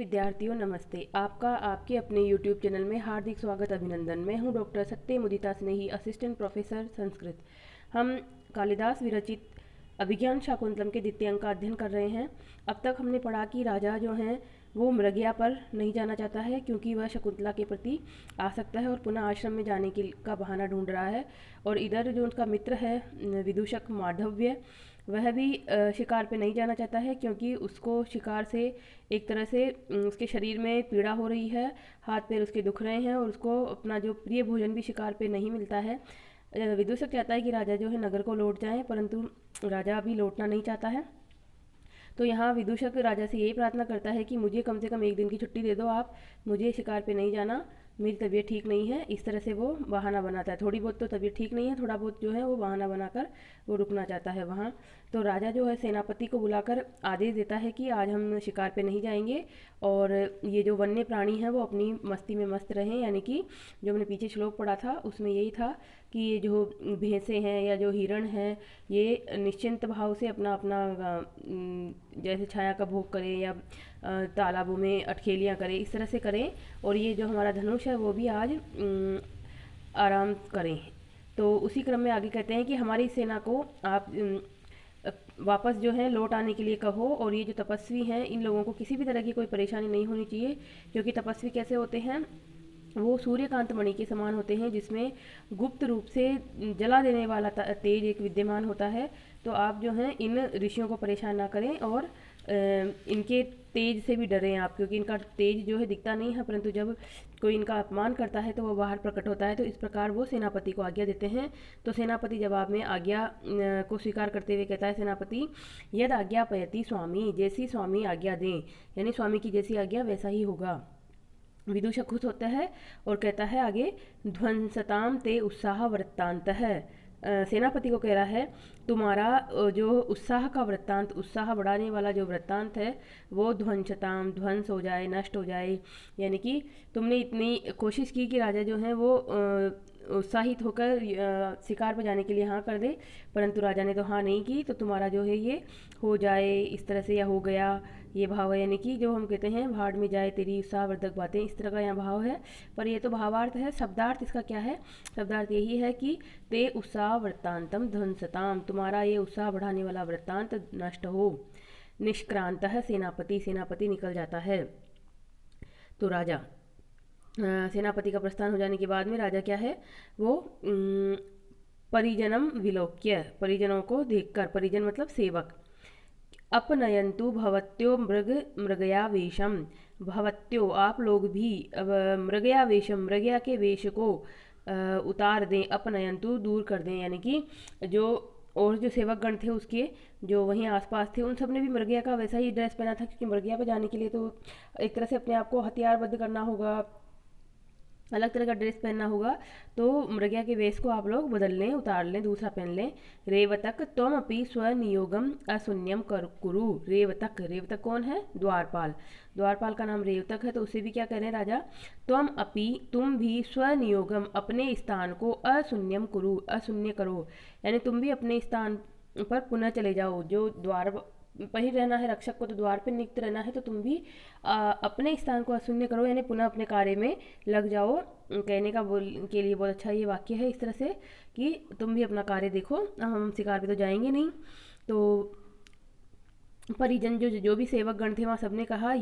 विद्यार्थियों नमस्ते। आपका आपके अपने YouTube चैनल में हार्दिक स्वागत अभिनंदन। मैं हूं डॉक्टर सत्य मुदिता स्नेही, असिस्टेंट प्रोफेसर संस्कृत। हम कालिदास विरचित अभिज्ञान शाकुंतलम के द्वितीय अंक का अध्ययन कर रहे हैं। अब तक हमने पढ़ा कि राजा जो हैं वो मृगया पर नहीं जाना चाहता है क्योंकि वह शकुंतला के प्रति आसक्त है और पुनः आश्रम में जाने के का बहाना ढूंढ रहा है। और इधर जो उनका मित्र है विदूषक माधव्य, वह भी शिकार पे नहीं जाना चाहता है क्योंकि उसको शिकार से एक तरह से उसके शरीर में पीड़ा हो रही है, हाथ पैर उसके दुख रहे हैं और उसको अपना जो प्रिय भोजन भी शिकार पे नहीं मिलता है। विदूषक चाहता है कि राजा जो है नगर को लौट जाएं, परंतु राजा अभी लौटना नहीं चाहता है। तो यहाँ विदूषक राजा से यही प्रार्थना करता है कि मुझे कम से कम एक दिन की छुट्टी दे दो आप, मुझे शिकार पे नहीं जाना, मेरी तबीयत ठीक नहीं है। इस तरह से वो बहाना बनाता है। थोड़ी बहुत तो तबीयत ठीक नहीं है, थोड़ा बहुत जो है वो बहाना बनाकर वो रुकना चाहता है वहाँ। तो राजा जो है सेनापति को बुलाकर आदेश देता है कि आज हम शिकार पे नहीं जाएंगे और ये जो वन्य प्राणी हैं वो अपनी मस्ती में मस्त रहें। यानी कि जो हमने पीछे श्लोक पढ़ा था उसमें यही था कि ये जो भैंसें हैं या जो हिरण हैं ये निश्चिंत भाव से अपना अपना जैसे छाया का भोग करें या तालाबों में अटखेलियाँ करें, इस तरह से करें। और ये जो हमारा धनुष है वो भी आज आराम करें। तो उसी क्रम में आगे कहते हैं कि हमारी सेना को आप वापस जो है लौट आने के लिए कहो। और ये जो तपस्वी हैं इन लोगों को किसी भी तरह की कोई परेशानी नहीं होनी चाहिए, क्योंकि तपस्वी कैसे होते हैं, वो सूर्यकांत मणि के समान होते हैं जिसमें गुप्त रूप से जला देने वाला तेज एक विद्यमान होता है। तो आप जो हैं इन ऋषियों को परेशान ना करें और इनके तेज से भी डरें आप, क्योंकि इनका तेज जो है दिखता नहीं है, परंतु जब कोई इनका अपमान करता है तो वो बाहर प्रकट होता है। तो इस प्रकार वो सेनापति को आज्ञा देते हैं। तो सेनापति जवाब में आज्ञा को स्वीकार करते हुए कहता है, सेनापति यद आज्ञा पयति स्वामी, जैसी स्वामी आज्ञा दें, यानी स्वामी की जैसी आज्ञा वैसा ही होगा। विदूषक खुश होता है और कहता है आगे, ध्वंसताम ते उत्साह वृत्तांत है। सेनापति को कह रहा है तुम्हारा जो उत्साह का वृत्तांत, उत्साह बढ़ाने वाला जो वृत्तांत है वो ध्वंसताम, ध्वंस हो जाए, नष्ट हो जाए। यानी कि तुमने इतनी कोशिश की कि राजा जो है वो उत्साहित होकर शिकार पर जाने के लिए हाँ कर दे, परंतु राजा ने तो हाँ नहीं की, तो तुम्हारा जो है ये हो जाए इस तरह से, या हो गया, ये भाव है। यानी कि जो हम कहते हैं भाड़ में जाए तेरी उत्साहवर्धक बातें, इस तरह का यहाँ भाव है। पर ये तो भावार्थ है। शब्दार्थ इसका क्या है? शब्दार्थ यही है कि ते उत्साह वृत्तांतम ध्वंसताम, तुम्हारा ये उत्साह बढ़ाने वाला वृत्तांत नष्ट हो। निष्क्रांत सेनापति, सेनापति निकल जाता है। तो राजा सेनापति का प्रस्थान हो जाने के बाद में राजा क्या है, वो परिजनम विलोक्य, परिजनों को देखकर, परिजन मतलब सेवक, अपनयंतु भवत्यो मृगया वेशम, भवत्यो आप लोग भी मृगया वेशम, मृगया के वेश को उतार दें, अपनयंतु दूर कर दें। यानी कि जो और जो सेवक गण थे उसके जो वहीं आसपास थे उन सब ने भी मृगया का वैसा ही ड्रेस पहना था, क्योंकि मृगया पे जाने के लिए तो एक तरह से अपने आप को हथियारबद्ध करना होगा, अलग तरह का ड्रेस पहनना होगा। तो मृगया के वेश को आप लोग बदल लें, उतार लें, दूसरा पहन लें। रेवतक त्वम अपि स्वनियोगम अशून्यम कुरु। रेवतक, रेवतक कौन है? द्वारपाल। द्वारपाल का नाम रेवतक है। तो उसे भी क्या कह रहे हैं राजा, त्वम अपि, तुम भी, स्वनियोगम, अपने स्थान को, अशून्यम कुरु, अशून्य करो, यानी तुम भी अपने स्थान पर पुनः चले जाओ। जो द्वार पर ही रहना है रक्षक को, तो द्वार पर नियुक्त रहना है, तो तुम भी अपने स्थान को अशून्य करो, यानी पुनः अपने कार्य में लग जाओ। कहने का के लिए बहुत अच्छा ये वाक्य है इस तरह से कि तुम भी अपना कार्य देखो, हम शिकार पे तो जाएंगे नहीं। तो परिजन जो जो भी सेवक गण थे वहाँ सबने कहा,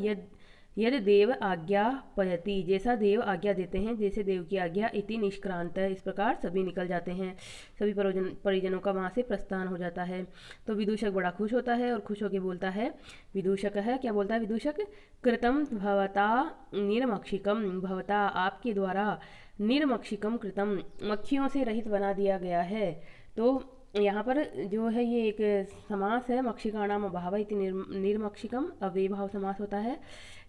यद देव आज्ञा पयति, जैसा देव आज्ञा देते हैं, जैसे देव की आज्ञा, इति निष्क्रांत है, इस प्रकार सभी निकल जाते हैं। सभी परिजनों का वहाँ से प्रस्थान हो जाता है। तो विदूषक बड़ा खुश होता है और खुश होकर बोलता है, विदूषक है क्या बोलता है विदूषक, कृतम भवता निर्मक्षिकम, भवता आपके द्वारा, निर्मक्षिकम कृतम, मक्खियों से रहित बना दिया गया है। तो यहाँ पर जो है ये एक समास है, मक्षिकाणाम अभाव इति निर्मक्षिकम, अव्ययभाव समास होता है।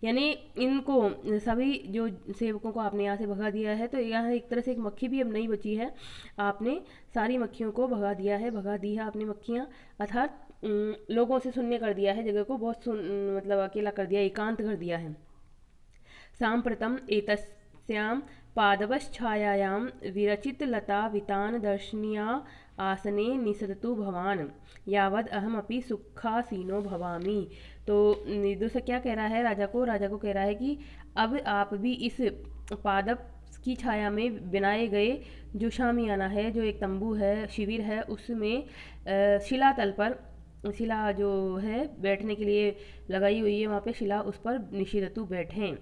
यानी इनको सभी जो सेवकों को आपने यहाँ से भगा दिया है, तो यहाँ एक तरह से एक मक्खी भी अब नहीं बची है, आपने सारी मक्खियों को भगा दिया है, भगा दी है आपने मक्खियाँ, अर्थात लोगों से शून्य कर दिया है, जगह को बहुत मतलब अकेला कर दिया, एकांत कर दिया है। सांप्रतम एतस्यां पादवश्छायायां विरचित लता वितान दर्शनीया आसने निसदतु भवान यावद अहमपि सुखासीनो भवामि। तो विदूषक क्या कह रहा है राजा को? राजा को कह रहा है कि अब आप भी इस पादप की छाया में बनाए गए जो शामियाना है, जो एक तंबू है, शिविर है, उसमें शिलातल पर, शिला जो है बैठने के लिए लगाई हुई है वहाँ पे शिला, उस पर निशिदतु बैठें।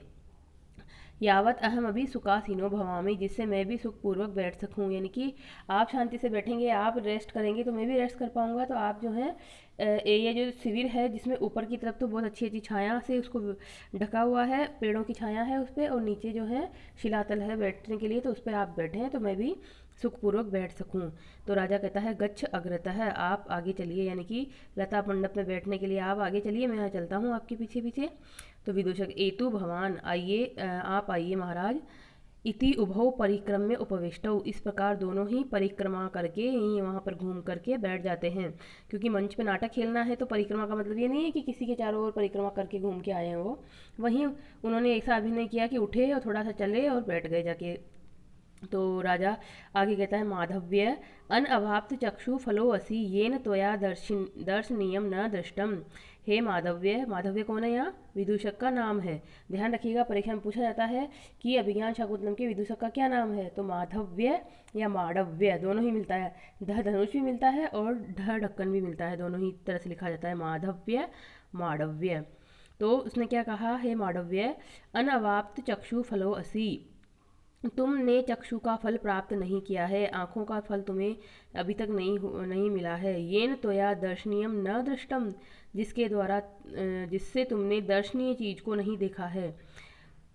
यावत अहम अभी सुखासीनो भवामी, जिससे मैं भी सुखपूर्वक बैठ सकूं। यानी कि आप शांति से बैठेंगे, आप रेस्ट करेंगे तो मैं भी रेस्ट कर पाऊंगा। तो आप जो है ये जो शिविर है जिसमें ऊपर की तरफ तो बहुत अच्छी अच्छी छाया से उसको ढका हुआ है, पेड़ों की छाया है उस पर, और नीचे जो है शिलातल है बैठने के लिए, तो उस पर आप बैठे हैं तो मैं भी सुखपूर्वक बैठ सकूं। तो राजा कहता है गच्छ अग्रतः, आप आगे चलिए, यानी कि लता मंडप में बैठने के लिए आप आगे चलिए, मैं यहाँ चलता हूँ आपके पीछे पीछे। तो विदूषक एतु भगवान, आइए आप आइए महाराज। इति उभौ परिक्रम्य उपविष्टौ, इस प्रकार दोनों ही परिक्रमा करके यहीं वहाँ पर घूम करके बैठ जाते हैं। क्योंकि मंच पे नाटक खेलना है तो परिक्रमा का मतलब ये नहीं है कि किसी के चारों ओर परिक्रमा करके घूम के आए हैं वो। वहीं उन्होंने ऐसा अभिनय किया कि उठे और थोड़ा सा चले और बैठ गए जाके। तो राजा आगे कहता है माधव्य अन अभाप्त चक्षु फलो असी येन त्वया दर्शनीयम न दृष्टम। हे माधव्य, माधव्य कौन है यहाँ? विदूषक का नाम है। ध्यान रखिएगा, परीक्षा में पूछा जाता है कि अभिज्ञान शाकुंतलम के विदूषक का क्या नाम है, तो माधव्य या माडव्य दोनों ही मिलता है। ध धनुष भी मिलता है और ढ ढक्कन भी मिलता है, दोनों ही तरह से लिखा जाता है, माधव्य माडव्य। तो उसने क्या कहा? हे माडव्य अनवाप्त चक्षु फलो असी, तुमने चक्षु का फल प्राप्त नहीं किया है, आँखों का फल तुम्हें अभी तक नहीं मिला है। येन त्वया दर्शनीयम न दृष्टम, जिसके द्वारा जिससे तुमने दर्शनीय चीज को नहीं देखा है।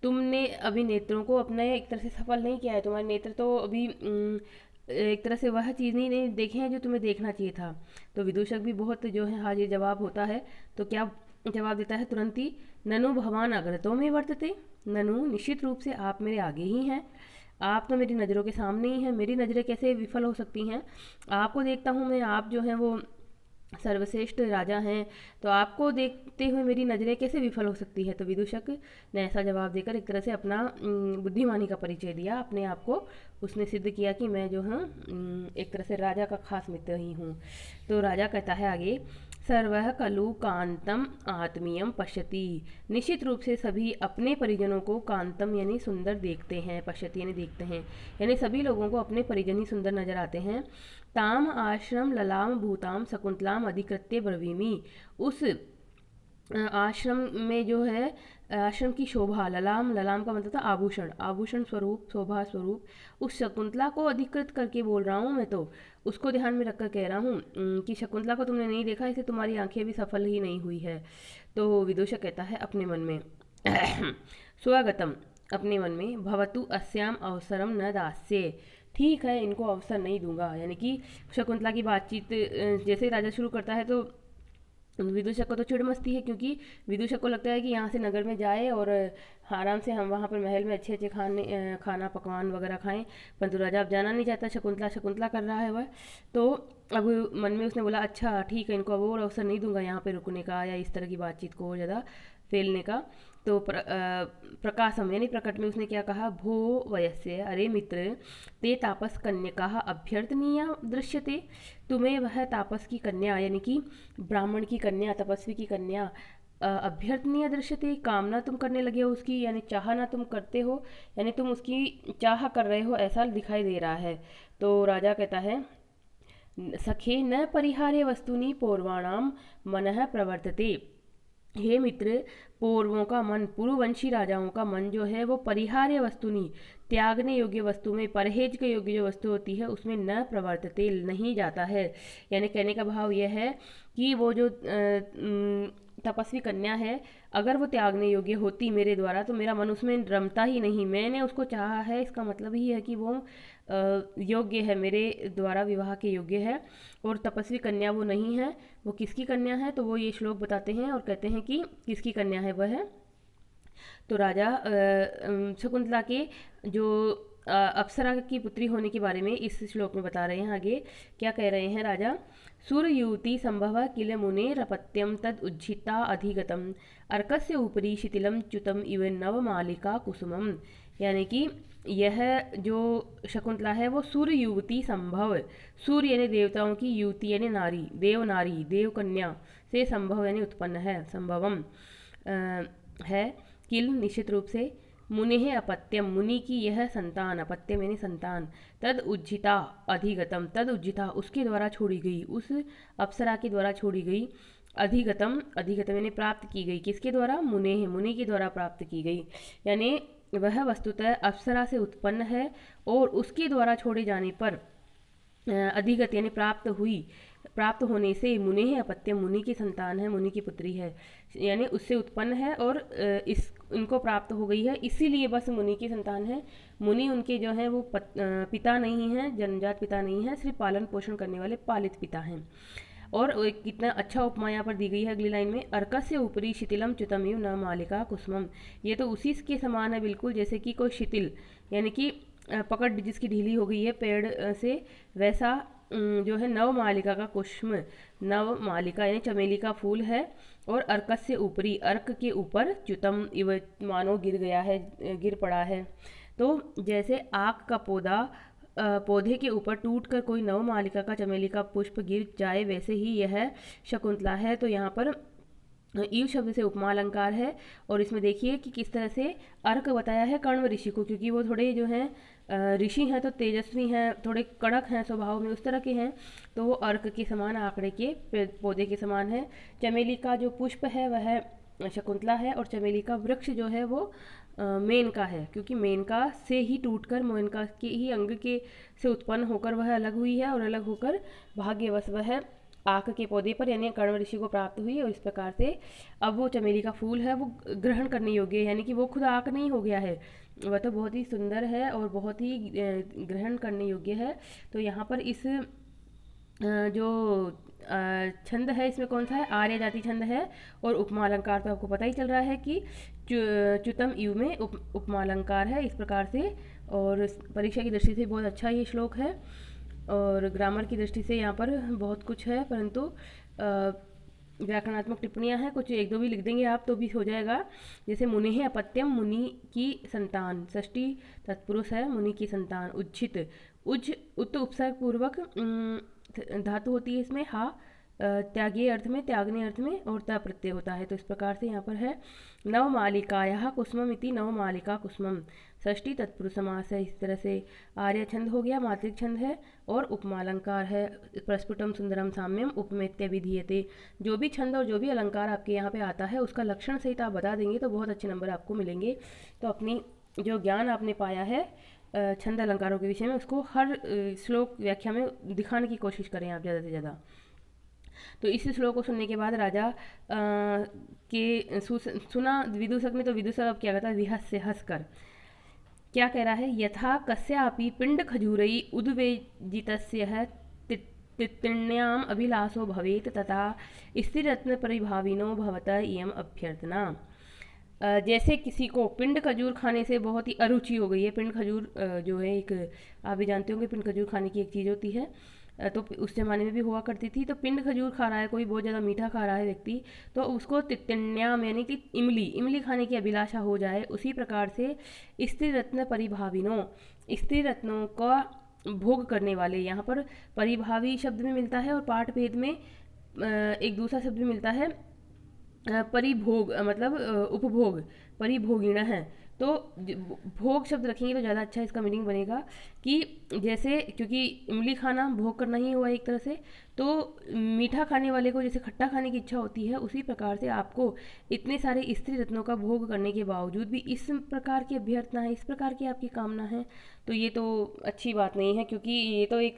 तुमने अभी नेत्रों को अपने एक तरह से सफल नहीं किया है, तुम्हारे नेत्र तो अभी एक तरह से वह चीज़ नहीं देखे हैं जो तुम्हें देखना चाहिए था। तो विदूषक भी बहुत जो है हाजिर जवाब होता है। तो क्या जवाब देता है तुरंत ही? ननु भगवान अग्रतो में वर्तते, ननु निश्चित रूप से आप मेरे आगे ही हैं, आप तो मेरी नज़रों के सामने ही हैं, मेरी नज़रें कैसे विफल हो सकती हैं? आपको देखता हूँ मैं, आप जो हैं वो सर्वश्रेष्ठ राजा हैं, तो आपको देखते हुए मेरी नज़रें कैसे विफल हो सकती है? तो विदूषक ने ऐसा जवाब देकर एक तरह से अपना बुद्धिमानी का परिचय दिया, अपने आप को उसने सिद्ध किया कि मैं जो हूँ एक तरह से राजा का खास मित्र ही हूँ। तो राजा कहता है आगे, सर्वः खलु कांतम आत्मीयम पश्यति, निश्चित रूप से सभी अपने परिजनों को कांतम यानी सुंदर देखते हैं, पश्यति यानी देखते हैं, यानी सभी लोगों को अपने परिजन ही सुंदर नजर आते हैं। ताम आश्रम ललाम भूताम शकुंतलाम अधिकृत्य ब्रवीमि, उस आश्रम में जो है आश्रम की शोभा, ललाम, ललाम का मतलब था आभूषण, आभूषण स्वरूप, शोभा स्वरूप, उस शकुंतला को अधिकृत करके बोल रहा हूँ मैं, तो उसको ध्यान में रखकर कह रहा हूँ कि शकुंतला को तुमने नहीं देखा, इसलिए तुम्हारी आंखें भी सफल ही नहीं हुई है। तो विदूषक कहता है अपने मन में स्वागतम, अपने मन में, भवतु अस्याम अवसरम न दास्ये, ठीक है इनको अवसर नहीं दूंगा। यानी कि शकुंतला की बातचीत जैसे राजा शुरू करता है तो विदूषक को तो चिढ़ मचती है, क्योंकि विदूषक को लगता है कि यहाँ से नगर में जाए और आराम से हम वहाँ पर महल में अच्छे अच्छे खाना पकवान वगैरह खाएं, परंतु राजा अब जाना नहीं चाहता, शकुंतला शकुंतला कर रहा है वह। तो अब मन में उसने बोला अच्छा ठीक है, इनको अब और अवसर नहीं दूंगा यहाँ पे रुकने का या इस तरह की बातचीत को और ज़्यादा फैलने का। तो प्रकाशम यानी प्रकट में उसने क्या कहा, भो वयस्य, अरे मित्र, ते तापस कन्या अभ्यर्थनीय दृश्यते, तुम्हें वह तापस की कन्या यानी कि ब्राह्मण की कन्या, तपस्वी की कन्या अभ्यर्थनीय दृश्यते, कामना तुम करने लगे हो उसकी, यानी चाहना तुम करते हो, यानी तुम उसकी चाह कर रहे हो, ऐसा दिखाई दे रहा है। तो राजा कहता है सखे न परिहार्य वस्तुनि पूर्वाणाम मनः प्रवर्तते, हे मित्र, पूर्वों का मन, पूर्ववंशी राजाओं का मन जो है वो परिहार्य वस्तुनि, त्यागने योग्य वस्तु में, परहेज के योग्य जो वस्तु होती है उसमें न प्रवर्तते, नहीं जाता है। यानी कहने का भाव यह है कि वो जो तपस्वी कन्या है, अगर वो त्यागने योग्य होती मेरे द्वारा तो मेरा मन उसमें रमता ही नहीं, मैंने उसको चाहा है, इसका मतलब ही है कि वो योग्य है, मेरे द्वारा विवाह के योग्य है। और तपस्वी कन्या वो नहीं है, वो किसकी कन्या है? तो वो ये श्लोक बताते हैं और कहते हैं कि किसकी कन्या है वह है। तो राजा शकुंतला के जो अप्सरा की पुत्री होने के बारे में इस श्लोक में बता रहे हैं। आगे क्या कह रहे हैं राजा, सूर्युति संभव किल मुने रपत्यम तद उज्झिता अधिगतम अर्कस्य ऊपरी शिथिलम च्युतम इव नवमालिका कुसुमम। यानी कि यह जो शकुंतला है वो सूर्य युवती संभव, सूर्य यानी देवताओं की, युवती यानी नारी, देव नारी, देव कन्या से संभव यानी उत्पन्न है, संभवम है, किल निश्चित रूप से, मुनि है अपत्यम मुनि की यह संतान, अपत्यम यानी संतान, तद उज्जिता अधिगतम, तद उज्जिता उसके द्वारा छोड़ी गई, उस अप्सरा के द्वारा छोड़ी गई, अधिगतम, अधिगतम यानी प्राप्त की गई, किसके द्वारा, मुने है, मुनि के द्वारा प्राप्त की गई, यानी वह वस्तुतः अप्सरा से उत्पन्न है और उसके द्वारा छोड़े जाने पर अधिगत यानी प्राप्त हुई, प्राप्त होने से, मुनि है अपत्यम मुनि की संतान है, मुनि की पुत्री है, यानी उससे उत्पन्न है और इस इनको प्राप्त हो गई है, इसीलिए बस मुनि की संतान है। मुनि उनके जो हैं वो पिता नहीं हैं, जन्मजात पिता नहीं हैं, सिर्फ पालन पोषण करने वाले पालित पिता हैं। और कितना अच्छा उपमा यहाँ पर दी गई है अगली लाइन में, अर्कस से ऊपरी शिथिलम च्युतमिव न मालिका कुसुमम। ये तो उसी के समान है बिल्कुल, जैसे कि कोई शिथिल यानी कि पकड़ जिसकी ढीली हो गई है पेड़ से, वैसा जो है नव मालिका का कुसुम, नव मालिका यानी चमेली का फूल है, और अर्कस से ऊपरी, अर्क के ऊपर, च्युतम इव मानो गिर गया है, गिर पड़ा है। तो जैसे आक का पौधा पौधे के ऊपर टूटकर कोई नव मालिका का चमेली का पुष्प गिर जाए, वैसे ही यह शकुंतला है। तो यहाँ पर ईव शब्द से उपमा अलंकार है, और इसमें देखिए कि किस तरह से अर्क बताया है कण्व ऋषि को, क्योंकि वो थोड़े जो हैं ऋषि हैं तो तेजस्वी हैं, थोड़े कड़क हैं स्वभाव में, उस तरह के हैं, तो वो अर्क के समान, आंकड़े के पौधे के समान है। चमेली का जो पुष्प है वह शकुंतला है, और चमेली का वृक्ष जो है वो मेनका है, क्योंकि मेनका से ही टूटकर, मेनका के ही अंग के से उत्पन्न होकर वह अलग हुई है, और अलग होकर भाग्यवश वह आक के पौधे पर यानी कण्व ऋषि को प्राप्त हुई, और इस प्रकार से अब वो चमेली का फूल है वो ग्रहण करने योग्य है, यानी कि वो खुद आक नहीं हो गया है, वह तो बहुत ही सुंदर है और बहुत ही ग्रहण करने योग्य है। तो यहाँ पर इस जो छंद है इसमें कौन सा है, आर्य जाति छंद है, और उपमा अलंकार तो आपको पता ही चल रहा है कि च्युतम यु में उपमा अलंकार है इस प्रकार से। और परीक्षा की दृष्टि से बहुत अच्छा ये श्लोक है, और ग्रामर की दृष्टि से यहाँ पर बहुत कुछ है, परंतु व्याकरणात्मक टिप्पणियाँ हैं कुछ, एक दो भी लिख देंगे आप तो भी हो जाएगा। जैसे मुनि है अपत्यम मुनि की संतान, षष्ठी तत्पुरुष है, मुनि की संतान, उज्झित, उज्ज उत उपसर्ग पूर्वक धातु होती है इसमें, हा त्यागीय अर्थ में, त्यागने अर्थ में, और त प्रत्यय होता है। तो इस प्रकार से यहाँ पर है नवमालिकायाः कुसुमम इति नवमालिका कुसुमम, षष्ठी तत्पुरुष समास है। इस तरह से आर्य छंद हो गया, मात्रिक छंद है, और उपमालंकार है, प्रस्फुटम सुंदरम साम्यम उपमेत्य विधीयते। जो भी छंद और जो भी अलंकार आपके यहाँ पे आता है उसका लक्षण सहित आप बता देंगे तो बहुत अच्छे नंबर आपको मिलेंगे। तो अपनी जो ज्ञान आपने पाया है छंद अलंकारों के विषय में, उसको हर श्लोक व्याख्या में दिखाने की कोशिश करें आप ज़्यादा से ज़्यादा। तो इस श्लोक को सुनने के बाद राजा के सुना विदूषक ने, तो विदूषक अब क्या कहता है, विहस से हंस कर क्या कह रहा है, यथा कस्यापि पिंड खजूरई उद्वेजितस्य तित्ण्याम अभिलाषो भवेत तथा स्त्रीरत्न परिभाविनो भवत इयम अभ्यर्थना। जैसे किसी को पिंड खजूर खाने से बहुत ही अरुचि हो गई है, पिंड खजूर जो है एक, आप भी जानते होंगे पिंड खजूर खाने की एक चीज़ होती है, तो उस ज़माने में भी हुआ करती थी। तो पिंड खजूर खा रहा है कोई, बहुत ज़्यादा मीठा खा रहा है व्यक्ति, तो उसको तित्ण्याम यानी कि इमली खाने की अभिलाषा हो जाए, उसी प्रकार से स्त्री रत्न परिभाविनों, स्त्री रत्नों का भोग करने वाले, यहाँ पर परिभावी शब्द में मिलता है, और पाठ भेद में एक दूसरा शब्द भी मिलता है परिभोग, मतलब उपभोग, परिभोगिण है। तो भोग शब्द रखेंगे तो ज़्यादा अच्छा इसका मीनिंग बनेगा कि जैसे, क्योंकि इमली खाना भोग करना ही हुआ एक तरह से, तो मीठा खाने वाले को जैसे खट्टा खाने की इच्छा होती है, उसी प्रकार से आपको इतने सारे स्त्री रत्नों का भोग करने के बावजूद भी इस प्रकार की अभ्यर्थना है, इस प्रकार की आपकी कामना है, तो ये तो अच्छी बात नहीं है, क्योंकि ये तो एक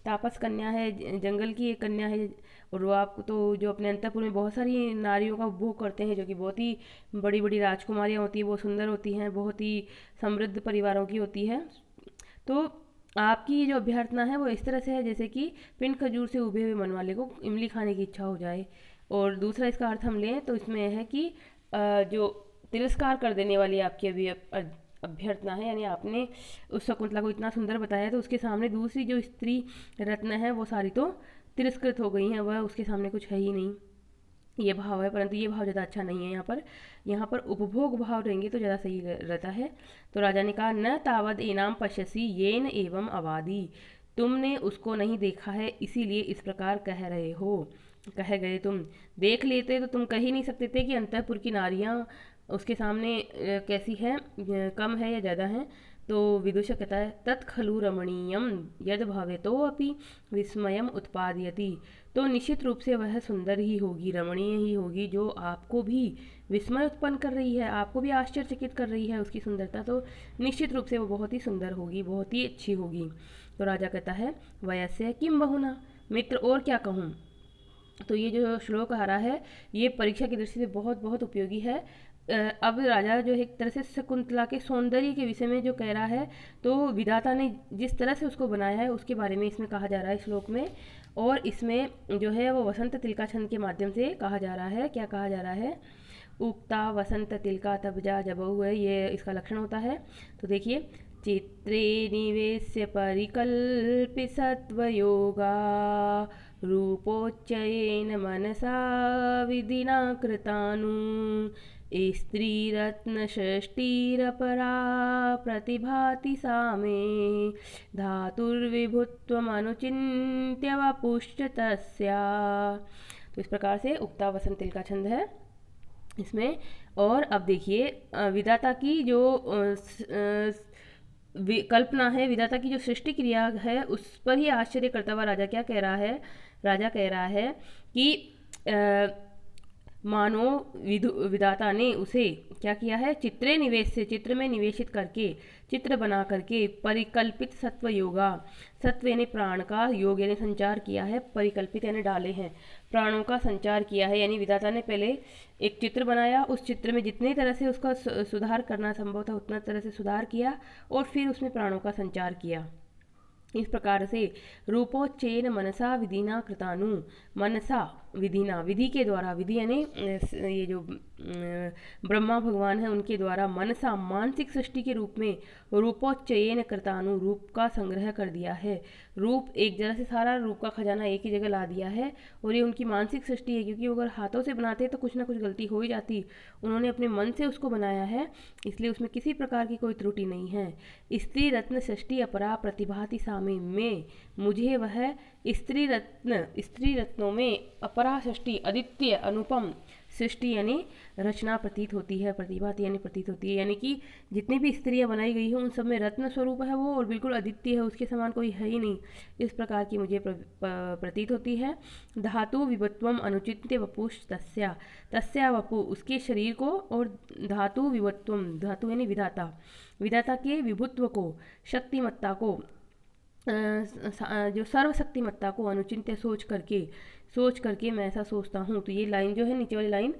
तापस कन्या है, जंगल की एक कन्या है, और वो आपको तो जो अपने अंतःपुर में बहुत सारी नारियों का उपभोग करते हैं, जो कि बहुत ही बड़ी बड़ी राजकुमारियाँ होती हैं, वो सुंदर होती हैं, बहुत ही समृद्ध परिवारों की होती है। तो आपकी ये जो अभ्यर्थना है वो इस तरह से है जैसे कि पिंड खजूर से उभे हुए मन वाले को इमली खाने की इच्छा हो जाए। और दूसरा इसका अर्थ हम लें तो इसमें है कि जो तिरस्कार कर देने वाली आपकी अभ्यर्थना है, यानी आपने उस शकुंतला को इतना सुंदर बताया तो उसके सामने दूसरी जो स्त्री रत्न है वो सारी तो तिरस्कृत हो गई हैं, वह उसके सामने कुछ है ही नहीं, ये भाव है। परंतु ये भाव ज़्यादा अच्छा नहीं है। यहाँ पर उपभोग भाव रहेंगे तो ज़्यादा सही रहता है। तो राजा ने कहा, न तावद एनाम पश्यसी येन एवं अवादी, तुमने उसको नहीं देखा है इसीलिए इस प्रकार कह रहे हो, कह गए। तुम देख लेते तो तुम कह ही नहीं सकते थे कि अंतःपुर की नारियाँ उसके सामने कैसी हैं, कम है या ज़्यादा हैं। तो विदुषक कहता है, तत्खलु रमणीयम यद भवेतो अपि विस्मयम उत्पादयति, तो निश्चित रूप से वह सुंदर ही होगी, रमणीय ही होगी, जो आपको भी विस्मय उत्पन्न कर रही है, आपको भी आश्चर्यचकित कर रही है उसकी सुंदरता, तो निश्चित रूप से वो बहुत ही सुंदर होगी, बहुत ही अच्छी होगी। तो राजा कहता है, वयस्य किम बहुना, मित्र और क्या कहूँ। तो ये जो श्लोक आ रहा है ये परीक्षा की दृष्टि से बहुत बहुत उपयोगी है। अब राजा जो है एक तरह से शकुंतला के सौंदर्य के विषय में जो कह रहा है, तो विधाता ने जिस तरह से उसको बनाया है उसके बारे में इसमें कहा जा रहा है श्लोक में। और इसमें जो है वो वसंत तिलका छंद के माध्यम से कहा जा रहा है। क्या कहा जा रहा है, उक्ता वसंत तिलका तब जा जब है, ये इसका लक्षण होता है। तो देखिए, चित्रे निवेश्य परिकल्पित सत्वयोगा रूपोच्चयेन मनसा विधिना कृतानु स्त्रीरत्नषष्टिरपरा प्रतिभाति सा मे धातुर्विभुत्वमनुचिन्त्य वपुश्च तस्या। तो इस प्रकार से उक्ता वसंत तिल का छंद है इसमें। और अब देखिए, विधाता की जो कल्पना है, विधाता की जो सृष्टि क्रिया है उस पर ही आश्चर्य करता हुआ राजा क्या कह रहा है, राजा कह रहा है कि मानो विधाता ने उसे क्या किया है, चित्रे निवेश से, चित्र में निवेशित करके, चित्र बना करके, परिकल्पित सत्व योगा, सत्व यानी प्राण का, योग यानी संचार किया है, परिकल्पित यानी डाले हैं, प्राणों का संचार किया है। यानी विधाता ने पहले एक चित्र बनाया, उस चित्र में जितनी तरह से उसका सुधार करना संभव था उतना तरह से सुधार किया और फिर उसमें प्राणों का संचार किया। इस प्रकार से रूपोच्चेन मनसा विधिना कृतानु, मनसा विधिना, विधि के द्वारा, विधि यानी ये जो ब्रह्मा भगवान है उनके द्वारा, मनसा मानसिक सृष्टि के रूप में, रूपोच्चयेन कृतानु, रूप का संग्रह कर दिया है। रूप एक जगह से, सारा रूप का खजाना एक ही जगह ला दिया है। और ये उनकी मानसिक सृष्टि है, क्योंकि अगर हाथों से बनाते तो कुछ ना कुछ गलती हो ही जाती, उन्होंने अपने मन से उसको बनाया है, इसलिए उसमें किसी प्रकार की कोई त्रुटि नहीं है। स्त्री रत्न सृष्टि अपरा प्रतिभाति सामे, में मुझे वह स्त्री रत्नों में अपरा सृष्टि, अद्वितीय अनुपम सृष्टि यानी रचना प्रतीत होती है, प्रतिभाति यानी प्रतीत होती है, यानी कि जितनी भी स्त्रियां बनाई गई हैं उन सब में रत्न स्वरूप है वो, और बिल्कुल अद्वितीय है, उसके समान कोई है ही नहीं, इस प्रकार की मुझे प्रतीत होती है। धातु विभत्वम अनुचित्य वपुष तस्या, तस्या वपु उसके शरीर को, और धातु विभत्वम, धातु यानी विधाता, विधाता के विभुत्व को, शक्तिमत्ता को, जो सर्वशक्तिमत्ता को अनुचिंत्य सोच करके मैं ऐसा सोचता हूँ। तो ये लाइन जो है, नीचे वाली लाइन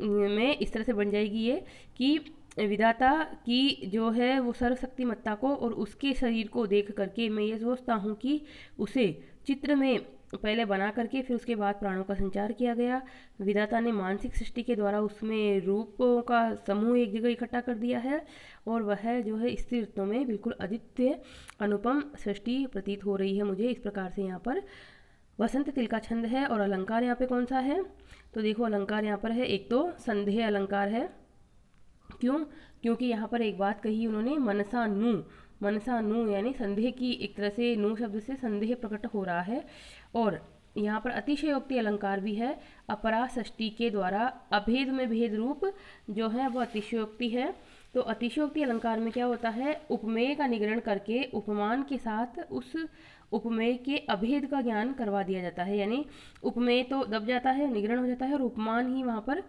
में इस तरह से बन जाएगी ये कि विधाता की जो है वो सर्वशक्तिमत्ता को और उसके शरीर को देख करके मैं ये सोचता हूँ कि उसे चित्र में पहले बना करके फिर उसके बाद प्राणों का संचार किया गया। विधाता ने मानसिक सृष्टि के द्वारा उसमें रूपों का समूह एक जगह इकट्ठा कर दिया है, और वह जो है स्त्री रत्नों में बिल्कुल अद्वितीय अनुपम सृष्टि प्रतीत हो रही है मुझे। इस प्रकार से यहाँ पर वसंत तिल का छंद है। और अलंकार यहाँ पे कौन सा है, तो देखो अलंकार यहाँ पर है, एक तो संदेह अलंकार है। क्यों, क्योंकि यहाँ पर एक बात कही उन्होंने, मनसा नु, मनसा नु यानी संदेह की, एक तरह से नु शब्द से संदेह प्रकट हो रहा है। और यहाँ पर अतिशयोक्ति अलंकार भी है, अपरा षष्टि के द्वारा अभेद में भेद रूप जो है वो अतिशयोक्ति है। तो अतिशयोक्ति अलंकार में क्या होता है, उपमेय का निगरण करके उपमान के साथ उस उपमेय के अभेद का ज्ञान करवा दिया जाता है, यानी उपमेय तो दब जाता है, निगरण हो जाता है, और उपमान ही वहाँ पर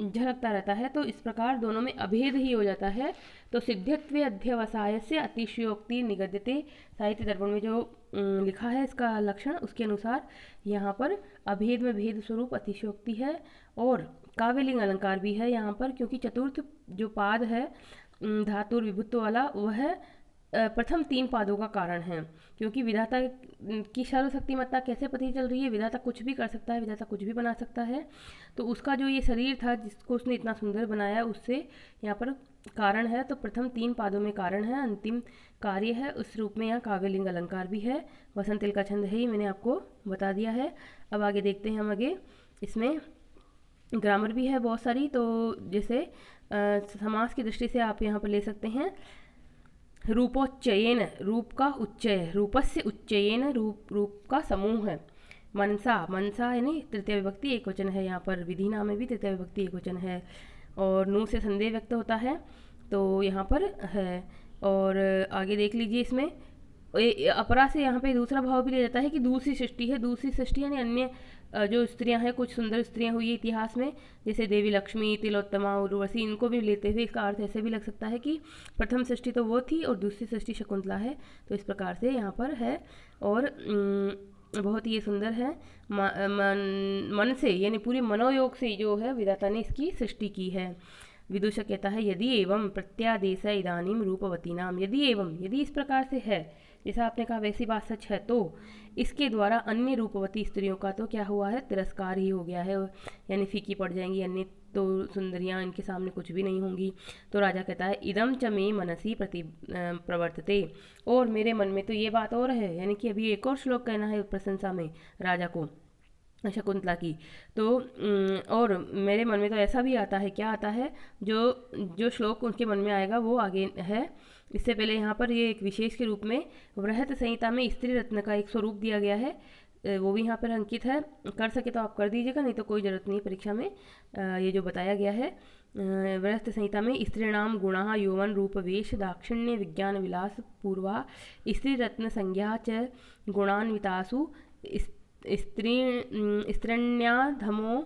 झलकता रहता है। तो इस प्रकार दोनों में अभेद ही हो जाता है। तो सिद्ध्यत्वे अध्यवसाय से अतिशयोक्ति निगद्यते, साहित्य दर्पण में जो लिखा है इसका लक्षण, उसके अनुसार यहाँ पर अभेद में भेद स्वरूप अतिशयोक्ति है। और काव्यलिंग अलंकार भी है यहाँ पर, क्योंकि चतुर्थ जो पाद है धातुर विभुत्व वाला, वह प्रथम 3 पादों का कारण है, क्योंकि विधाता की सर्वशक्तिमत्ता कैसे पता चल रही है। विधाता कुछ भी कर सकता है, विधाता कुछ भी बना सकता है। तो उसका जो ये शरीर था जिसको उसने इतना सुंदर बनाया, उससे यहाँ पर कारण है। तो प्रथम 3 पादों में कारण है, अंतिम कार्य है। उस रूप में यहाँ काव्यलिंग अलंकार भी है। वसंत का छंद है ही, मैंने आपको बता दिया है। अब आगे देखते हैं हम आगे। इसमें ग्रामर भी है बहुत सारी। तो जैसे समास की दृष्टि से आप यहाँ पर ले सकते हैं रूपोच्चयेन, रूप का उच्चय, रूपस्य उच्चयेन, रूप का समूह है। मनसा, मनसा यानी तृतीय विभक्ति एक वचन है। यहाँ पर विधि नाम में भी तृतीय विभक्ति एक वचन है। और नु से संदेह व्यक्त होता है, तो यहाँ पर है। और आगे देख लीजिए, इसमें अपरा से यहाँ पे दूसरा भाव भी लिया जाता है कि दूसरी सृष्टि है। दूसरी सृष्टि यानी अन्य जो स्त्रियां हैं, कुछ सुंदर स्त्रियां हुई है इतिहास में, जैसे देवी लक्ष्मी, तिलोत्तमा, उर्वशी, इनको भी लेते हुए इसका अर्थ ऐसे भी लग सकता है कि प्रथम सृष्टि तो वो थी और दूसरी सृष्टि शकुंतला है। तो इस प्रकार से यहाँ पर है। और बहुत ही ये सुंदर है। मन से यानी पूरे मनोयोग से जो है विधाता ने इसकी सृष्टि की है। विदूषक कहता है यदि एवं प्रत्यादेश इदानीम रूपवती नाम, यदि एवं, यदि इस प्रकार से है, जैसा आपने कहा वैसी बात सच है, तो इसके द्वारा अन्य रूपवती स्त्रियों का तो क्या हुआ है, तिरस्कार ही हो गया है, यानी फीकी पड़ जाएंगी। अन्य तो सुंदरियां इनके सामने कुछ भी नहीं होंगी। तो राजा कहता है इदम च मे मनसी प्रवर्तते, और मेरे मन में तो ये बात और है, यानी कि अभी एक और श्लोक कहना है प्रशंसा में राजा को शकुंतला की। तो और मेरे मन में तो ऐसा भी आता है, क्या आता है, जो श्लोक उनके मन में आएगा वो आगे है। इससे पहले यहाँ पर ये एक विशेष के रूप में बृहत संहिता में स्त्री रत्न का एक स्वरूप दिया गया है, वो भी यहाँ पर अंकित है। कर सके तो आप कर दीजिएगा, नहीं तो कोई ज़रूरत नहीं परीक्षा में। ये जो बताया गया है बृहत संहिता में, स्त्रीणाम गुणा यौवन रूप वेश दाक्षिण्य विज्ञान विलास पूर्वा स्त्री रत्न संज्ञा च गुणान्वितासु स्त्रीण्याधमो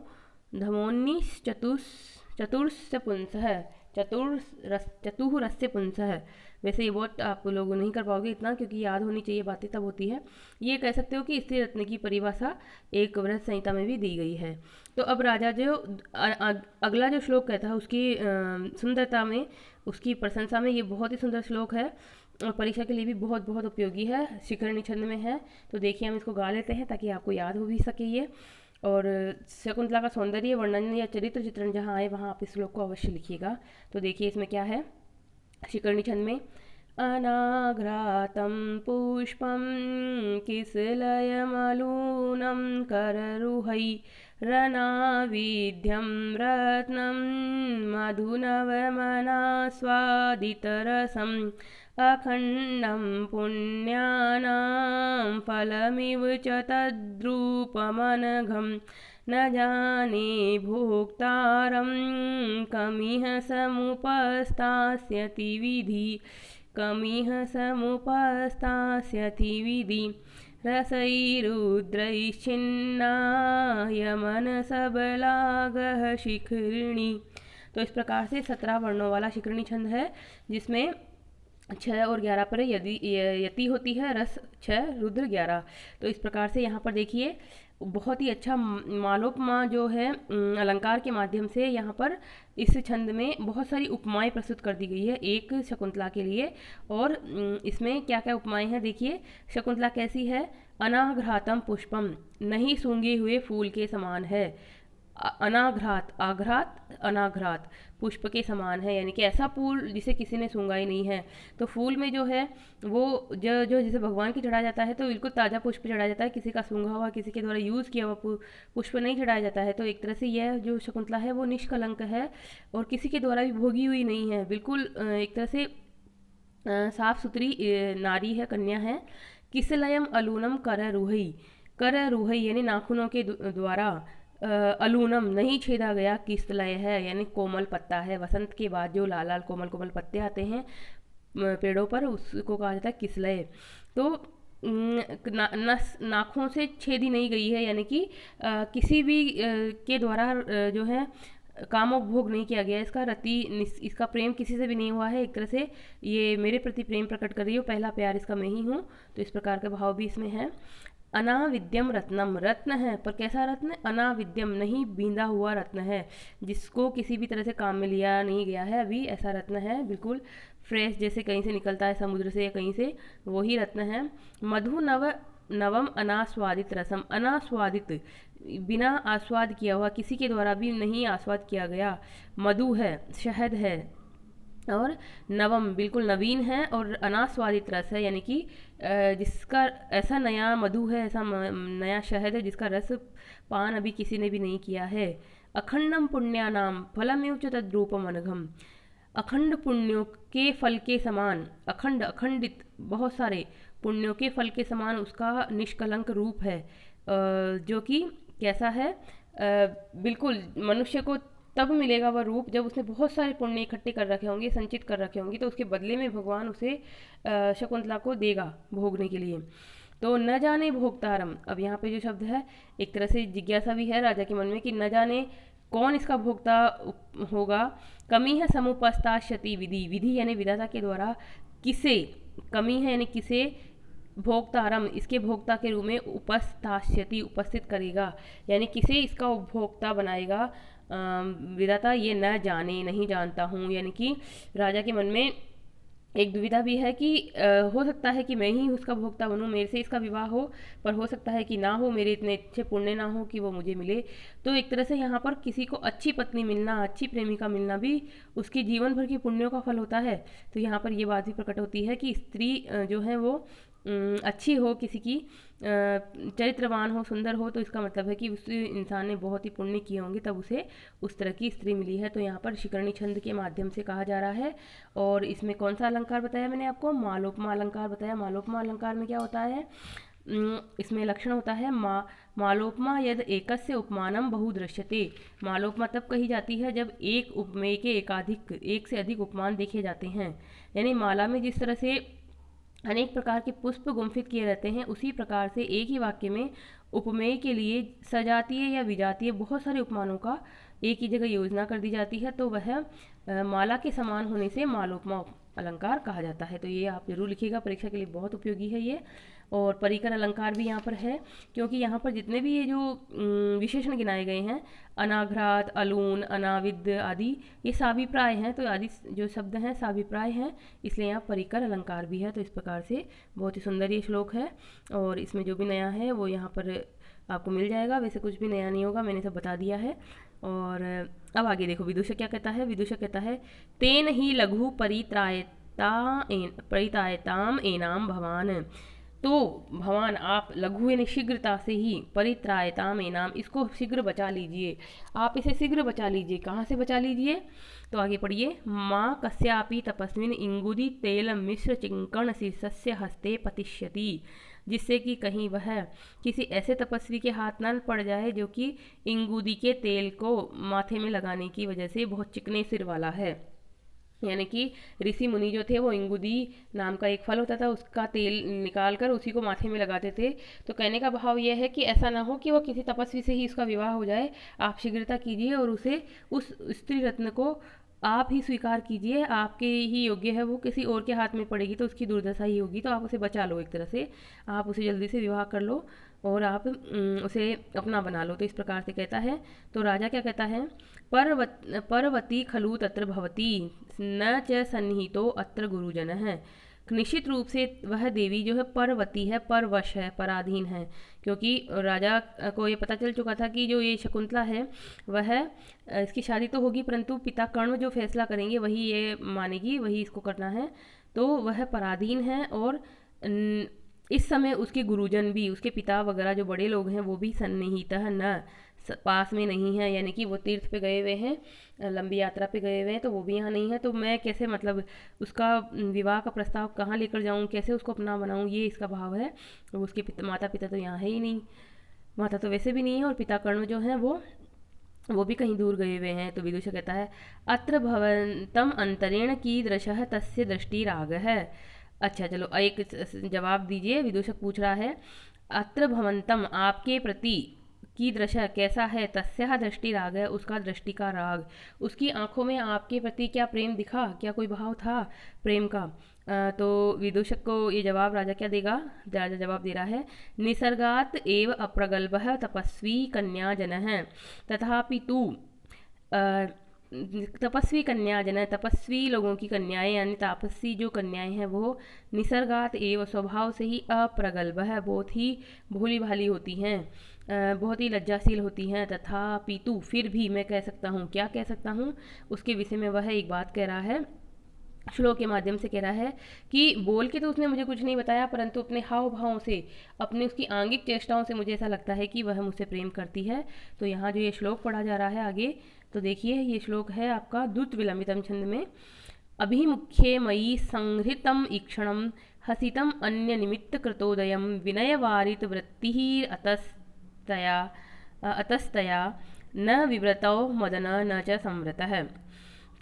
चतुरस्य पुंसः चतुरस्य पुंसः। वैसे ये बहुत आप लोग नहीं कर पाओगे इतना, क्योंकि याद होनी चाहिए बातें तब होती है। ये कह सकते हो कि स्त्री रत्न की परिभाषा एक बृहत संहिता में भी दी गई है। तो अब राजा जो अगला जो श्लोक कहता है उसकी सुंदरता में, उसकी प्रशंसा में, ये बहुत ही सुंदर श्लोक है और परीक्षा के लिए भी बहुत बहुत उपयोगी है। शिखरणी छंद में है, तो देखिए हम इसको गा लेते हैं ताकि आपको याद हो भी सके ये। और शकुंतला का सौंदर्य वर्णन या चरित्र चित्रण जहाँ आए वहाँ आप इस श्लोक को अवश्य लिखिएगा। तो देखिए इसमें क्या है शिखरणी छंद में, अनाघ्रातं पुष्पं किसलयमलूनं कररुहैरनाविध्यं रत्नं मधुनवमनास्वादितरसम् अखण्डं पुण्यानां फलमिव च तद्रूपमनघं न जाने भोक्तारं कमिह समुपस्थास्यति विधि, कमिह समुपस्थास्यति विधि रसैरुद्रैश्चिन्नाय मनसबलागः शिखरिणी। तो इस प्रकार से 17 वर्णों वाला शिखरिणी छंद है, जिसमें 6 और 11 पर यदि यति होती है, रस 6, रुद्र 11। तो इस प्रकार से यहाँ पर देखिए बहुत ही अच्छा मालोपमा जो है अलंकार के माध्यम से यहाँ पर इस छंद में बहुत सारी उपमाएं प्रस्तुत कर दी गई है एक शकुंतला के लिए। और इसमें क्या क्या उपमाएं हैं देखिए। शकुंतला कैसी है, अनाघ्रातम पुष्पम, नहीं सूंघे हुए फूल के समान है। अनाघ्रात, आघ्रात, अनाघ्रात, पुष्प के समान है, यानी कि ऐसा फूल जिसे किसी ने सूंघा ही नहीं है। तो फूल में जो है वो जो जैसे भगवान की चढ़ाया जाता है तो बिल्कुल ताज़ा पुष्प चढ़ाया जाता है, किसी का सूंघा हुआ, किसी के द्वारा यूज़ किया हुआ पुष्प नहीं चढ़ाया जाता है। तो एक तरह से यह जो शकुंतला है वो निष्कलंक है और किसी के द्वारा भी भोगी हुई नहीं है, बिल्कुल एक तरह से साफ सुथरी नारी है, कन्या है। किसलयम अलूनम कर रूहई यानी नाखूनों के द्वारा, अलूनम नहीं छेदा गया, किसलय है यानी कोमल पत्ता है। वसंत के बाद जो लाल लाल कोमल कोमल पत्ते आते हैं पेड़ों पर, उसको कहा जाता है किसलय। तो नाखूनों से छेदी नहीं गई है, यानी कि किसी भी के द्वारा जो है कामोपभोग नहीं किया गया। इसका प्रेम किसी से भी नहीं हुआ है। एक तरह से ये मेरे प्रति प्रेम प्रकट कर रही हो, पहला प्यार इसका मैं ही हूँ। तो इस प्रकार का भाव भी इसमें है। अनाविद्यम रत्नम, रत्न है पर कैसा रत्न? अनाविद्यम, नहीं बींधा हुआ रत्न है, जिसको किसी भी तरह से काम में लिया नहीं गया है अभी, ऐसा रत्न है, बिल्कुल फ्रेश, जैसे कहीं से निकलता है समुद्र से या कहीं से, वही रत्न है। मधु नव नवम अनास्वादित रसम, अनास्वादित, बिना आस्वाद किया हुआ, किसी के द्वारा भी नहीं आस्वाद किया गया मधु है, शहद है, और नवम बिल्कुल नवीन है, और अनास्वादित रस है, यानी कि जिसका ऐसा नया मधु है, ऐसा नया शहद है जिसका रस पान अभी किसी ने भी नहीं किया है। अखंडम पुण्यानाम फलमेव च तद्रूपम अनघम, अखंड पुण्यों के फल के समान, अखंड अखंडित बहुत सारे पुण्यों के फल के समान उसका निष्कलंक रूप है, जो कि कैसा है? बिल्कुल मनुष्य को तब मिलेगा वह रूप जब उसने बहुत सारे पुण्य इकट्ठे कर रखे होंगे, संचित कर रखे होंगे, तो उसके बदले में भगवान उसे शकुंतला को देगा भोगने के लिए। तो न जाने भोक्तारम, अब यहाँ पे जो शब्द है एक तरह से जिज्ञासा भी है राजा के मन में कि न जाने कौन इसका भोक्ता होगा। कमी है समुपस्ताशति विधि, विधि यानी विधाता के द्वारा किसे, कमी है यानी किसे, भोक्तारम इसके भोक्ता के रूप में उपस्थास्यति उपस्थित करेगा, यानी किसे इसका उपभोक्ता बनाएगा विधाता, ये न जाने, नहीं जानता हूँ। यानी कि राजा के मन में एक दुविधा भी है कि हो सकता है कि मैं ही उसका भोक्ता बनूं, मेरे से इसका विवाह हो, पर हो सकता है कि ना हो, मेरे इतने अच्छे पुण्य ना हो कि वो मुझे मिले। तो एक तरह से यहाँ पर किसी को अच्छी पत्नी मिलना, अच्छी प्रेमिका मिलना भी उसकी जीवन भर की पुण्यों का फल होता है। तो यहाँ पर ये बात भी प्रकट होती है कि स्त्री जो है वो अच्छी हो, किसी की चरित्रवान हो, सुंदर हो, तो इसका मतलब है कि उस इंसान ने बहुत ही पुण्य किए होंगे, तब उसे उस तरह की स्त्री मिली है। तो यहाँ पर शिकरणी छंद के माध्यम से कहा जा रहा है। और इसमें कौन सा अलंकार बताया मैंने आपको? मालोपमा अलंकार बताया। मालोपमा अलंकार में क्या होता है? इसमें लक्षण होता है मालोपमा यद एकस्य उपमानम बहुदृश्यते। मालोपमा तब कही जाती है जब एक उपमेय के एक से अधिक उपमान देखे जाते हैं। यानी माला में जिस तरह से अनेक प्रकार के पुष्प गुम्फित किए रहते हैं, उसी प्रकार से एक ही वाक्य में उपमेय के लिए सजातीय या विजातीय बहुत सारे उपमानों का एक ही जगह योजना कर दी जाती है, तो वह माला के समान होने से मालोपमा अलंकार कहा जाता है। तो ये आप जरूर लिखिएगा, परीक्षा के लिए बहुत उपयोगी है ये। और परिकर अलंकार भी यहाँ पर है, क्योंकि यहाँ पर जितने भी ये जो विशेषण गिनाए गए हैं, अनाघ्रात, अलून, अनाविद आदि, ये साभिप्राय हैं। तो आदि जो शब्द हैं साभिप्राय हैं, इसलिए यहाँ परिकर अलंकार भी है। तो इस प्रकार से बहुत ही सुंदर ये श्लोक है, और इसमें जो भी नया है वो यहाँ पर आपको मिल जाएगा। वैसे कुछ भी नया नहीं होगा, मैंने सब बता दिया है। और अब आगे देखो विदूषक क्या कहता है। विदूषक कहता है तेन ही लघु परित्रायताम एनाम भवान। तो भवान आप लघु यानी शीघ्रता से ही, परित्रायताम एनाम इसको शीघ्र बचा लीजिए, आप इसे शीघ्र बचा लीजिए। कहाँ से बचा लीजिए? तो आगे पढ़िए। माँ कस्यापि तपस्विन इंगुदी तेल मिश्र चिंकण शीर्षस्य हस्ते पतिष्यति, जिससे कि कहीं वह किसी ऐसे तपस्वी के हाथ न पड़ जाए जो कि इंगुदी के तेल को माथे में लगाने की वजह से बहुत चिकने सिर वाला है। यानी कि ऋषि मुनि जो थे वो इंगुदी नाम का एक फल होता था, उसका तेल निकाल कर उसी को माथे में लगाते थे। तो कहने का भाव यह है कि ऐसा ना हो कि वो किसी तपस्वी से ही उसका विवाह हो जाए, आप शीघ्रता कीजिए और उसे उस स्त्री रत्न को आप ही स्वीकार कीजिए। आपके ही योग्य है वो, किसी और के हाथ में पड़ेगी तो उसकी दुर्दशा ही होगी। तो आप उसे बचा लो, एक तरह से आप उसे जल्दी से विवाह कर लो और आप उसे अपना बना लो। तो इस प्रकार से कहता है। तो राजा क्या कहता है? परवती खलु तत्र भवती न च सन्निहितो अत्र गुरुजन है। निश्चित रूप से वह देवी जो है परवती है, परवश है, पराधीन है, क्योंकि राजा को ये पता चल चुका था कि जो ये शकुंतला है वह इसकी शादी तो होगी, परंतु पिता कर्ण जो फैसला करेंगे वही ये मानेगी, वही इसको करना है। तो वह पराधीन है, और इस समय उसके गुरुजन भी, उसके पिता वगैरह जो बड़े लोग हैं वो भी सन्निहितः न, पास में नहीं है, यानी कि वो तीर्थ पे गए हुए हैं, लंबी यात्रा पे गए हुए हैं, तो वो भी यहाँ नहीं है। तो मैं कैसे मतलब उसका विवाह का प्रस्ताव कहाँ लेकर जाऊँ, कैसे उसको अपना बनाऊँ, ये इसका भाव है। तो उसके माता पिता तो यहाँ है ही नहीं, माता तो वैसे भी नहीं है, और पिता कर्ण जो हैं वो भी कहीं दूर गए हुए हैं। तो विदुषक कहता है अत्र भवन्तम अंतरेण कीदृशः तस्य दृष्टि राग है। अच्छा चलो एक जवाब दीजिए। विदुषक पूछ रहा है अत्र भवन्तम आपके प्रति कीदृश कैसा है, तस्याः दृष्टिराग उसका दृष्टि का राग, उसकी आंखों में आपके प्रति क्या प्रेम दिखा, क्या कोई भाव था प्रेम का। तो विदूषक को ये जवाब राजा क्या देगा, राजा जवाब दे रहा है निसर्गात एव अप्रगल्भः तपस्वी कन्या जनः तथापि तू तपस्वी कन्या जन तपस्वी लोगों की कन्याएं यानी तापसी जो कन्याएं हैं वो निसर्गात एव स्वभाव से ही अप्रगल्भ है, बहुत ही भोली भाली होती हैं, बहुत ही लज्जाशील होती हैं। तथा पीतु फिर भी मैं कह सकता हूँ, क्या कह सकता हूँ उसके विषय में वह एक बात कह रहा है, श्लोक के माध्यम से कह रहा है कि बोल के तो उसने मुझे कुछ नहीं बताया, परंतु अपने हाव भावों से, अपने उसकी आंगिक चेष्टाओं से मुझे ऐसा लगता है कि वह मुझसे प्रेम करती है। तो यहाँ जो ये श्लोक पढ़ा जा रहा है आगे, तो देखिए ये श्लोक है आपका द्रुत विलंबितम छंद में। अभिमुख्ये मयि संहृतम ईक्षणम हसितम अन्य निमित्त कृतोदयम विनयवारित वृत्ति अतस्तया न विव्रतौ मदन न च संवृतः।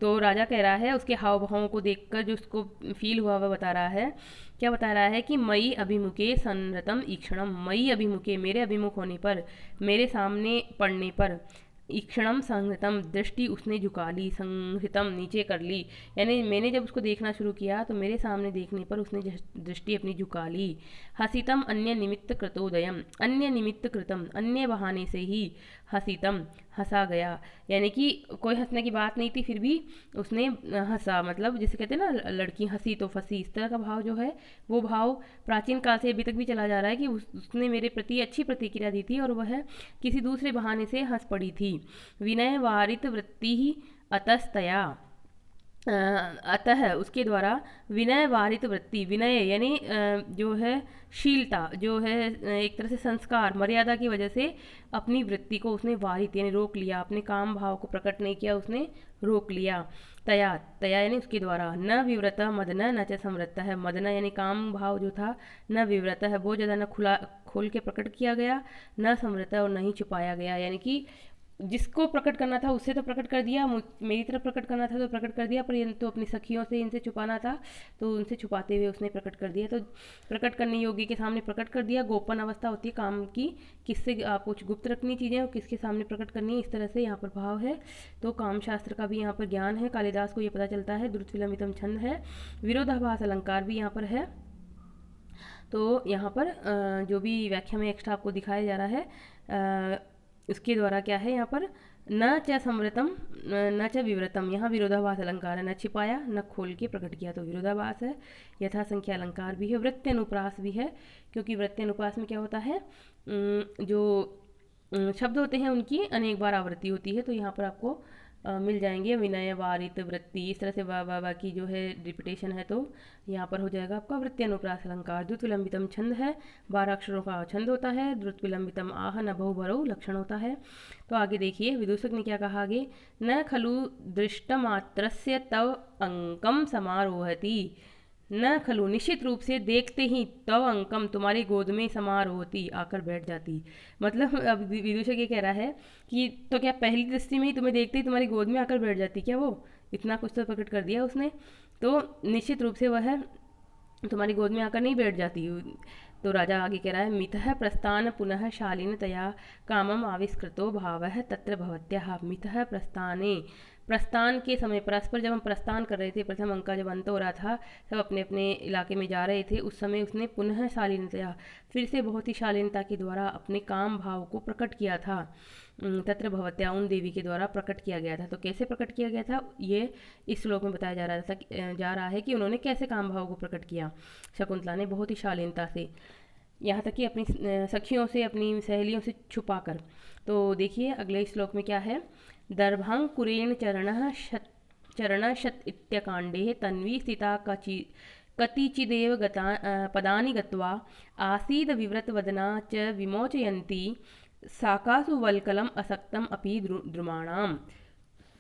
तो राजा कह रहा है उसके हाव भावों को देखकर जो उसको फील हुआ वह बता रहा है, क्या बता रहा है कि मई अभिमुखे संरतम ईक्षणम, मई अभिमुखे मेरे अभिमुख होने पर, मेरे सामने पड़ने पर, ईक्षणम संहृतम दृष्टि उसने झुका ली, संहृतम नीचे कर ली, यानी मैंने जब उसको देखना शुरू किया तो मेरे सामने देखने पर उसने दृष्टि अपनी झुका ली। हसितम अन्य निमित्त कृतोदयम, अन्य निमित्त कृतम अन्य बहाने से ही, हसितम हंसा गया, यानी कि कोई हंसने की बात नहीं थी फिर भी उसने हंसा, मतलब जिसे कहते हैं ना लड़की हंसी तो फंसी, इस तरह का भाव जो है वो भाव प्राचीन काल से अभी तक भी चला जा रहा है कि उसने मेरे प्रति अच्छी प्रतिक्रिया दी थी और वह किसी दूसरे बहाने से हंस पड़ी थी। विनय वारित वृत्ति ही अतस्तया, अतः उसके द्वारा विनय वारित वृत्ति, विनय यानी जो है शीलता, जो है एक तरह से संस्कार मर्यादा की वजह से अपनी वृत्ति को उसने वारित यानी रोक लिया, अपने काम भाव को प्रकट नहीं किया, उसने रोक लिया। तया तया यानी उसके द्वारा, न विव्रत मदन न च समृत है, मदन यानी काम भाव जो था न विव्रत है बहुत ज़्यादा न खुला खोल के प्रकट किया गया, न समृत और नहीं छुपाया गया, यानी कि जिसको प्रकट करना था उससे तो प्रकट कर दिया, मेरी तरफ प्रकट करना था तो प्रकट कर दिया, पर तो अपनी सखियों से इनसे छुपाना था तो उनसे छुपाते हुए उसने प्रकट कर दिया, तो प्रकट करने योग्य के सामने प्रकट कर दिया। गोपन अवस्था होती है काम की, किससे आपको गुप्त रखनी चीज़ें और किसके सामने प्रकट करनी है, इस तरह से यहाँ पर भाव है। तो काम शास्त्र का भी यहाँ पर ज्ञान है, कालिदास को ये पता चलता है। द्रुत विलंबितम छंद है, विरोधाभास अलंकार भी यहाँ पर है। तो यहाँ पर जो भी व्याख्या में एक्स्ट्रा आपको दिखाया जा रहा है उसके द्वारा क्या है यहाँ पर, न च समृतम न च विव्रतम, यहाँ विरोधाभास अलंकार है, न छिपाया न खोल के प्रकट किया, तो विरोधाभास है। यथा संख्या अलंकार भी है, वृत्त्यनुप्रास भी है, क्योंकि वृत्त्यनुप्रास में क्या होता है जो शब्द होते हैं उनकी अनेक बार आवृत्ति होती है, तो यहाँ पर आपको मिल जाएंगे विनय वारित वृत्ति, इस तरह से वा की जो है रिपीटेशन है, तो यहाँ पर हो जाएगा आपका वृत्त्यनुप्रास अलंकार। द्रुत विलंबितम छंद है, 12 अक्षरों का छंद होता है। द्रुत विलंबितम आह न बहु भरौ लक्षण होता है। तो आगे देखिए विदूषक ने क्या कहा आगे, न खलु दृष्टमात्रस्य तव अंकम समारोहति, न खलु निश्चित रूप से देखते ही तव अंकम तुम्हारी गोद में समारोहती आकर बैठ जाती, मतलब अब विदूषक ये कह रहा है कि तो क्या पहली दृष्टि में ही तुम्हें देखते ही तुम्हारी गोद में आकर बैठ जाती क्या, वो इतना कुछ तो प्रकट कर दिया उसने, तो निश्चित रूप से वह तुम्हारी गोद में आकर नहीं बैठ जाती। तो राजा आगे कह रहा है, मितः प्रस्थान पुनः शालीनतया कामम आविष्कृतो भावः तत्र भवत्याः। मितः प्रस्थाने, प्रस्थान के समय, परस्पर जब हम प्रस्थान कर रहे थे, प्रथम अंक का जब अंत हो रहा था, सब अपने अपने इलाके में जा रहे थे, उस समय उसने पुनः शालीनतया, फिर से बहुत ही शालीनता के द्वारा अपने काम भाव को प्रकट किया था। तत्र भवत्या उन देवी के द्वारा प्रकट किया गया था। तो कैसे प्रकट किया गया था ये इस श्लोक में बताया जा रहा है कि उन्होंने कैसे काम भाव को प्रकट किया, शकुंतला ने बहुत ही शालीनता से, यहाँ तक कि अपनी सखियों से, अपनी सहेलियों से छुपा कर। तो देखिए अगले श्लोक में क्या है, दर्भांकुरेण चरण शत इत्यकांडे तन्वी स्थिता कतिचिदेव पदानि गत्वा आसीद विव्रतवदना च विमोचयन्ती साकासु वल्कलम असक्तम अपि द्रुमाणाम।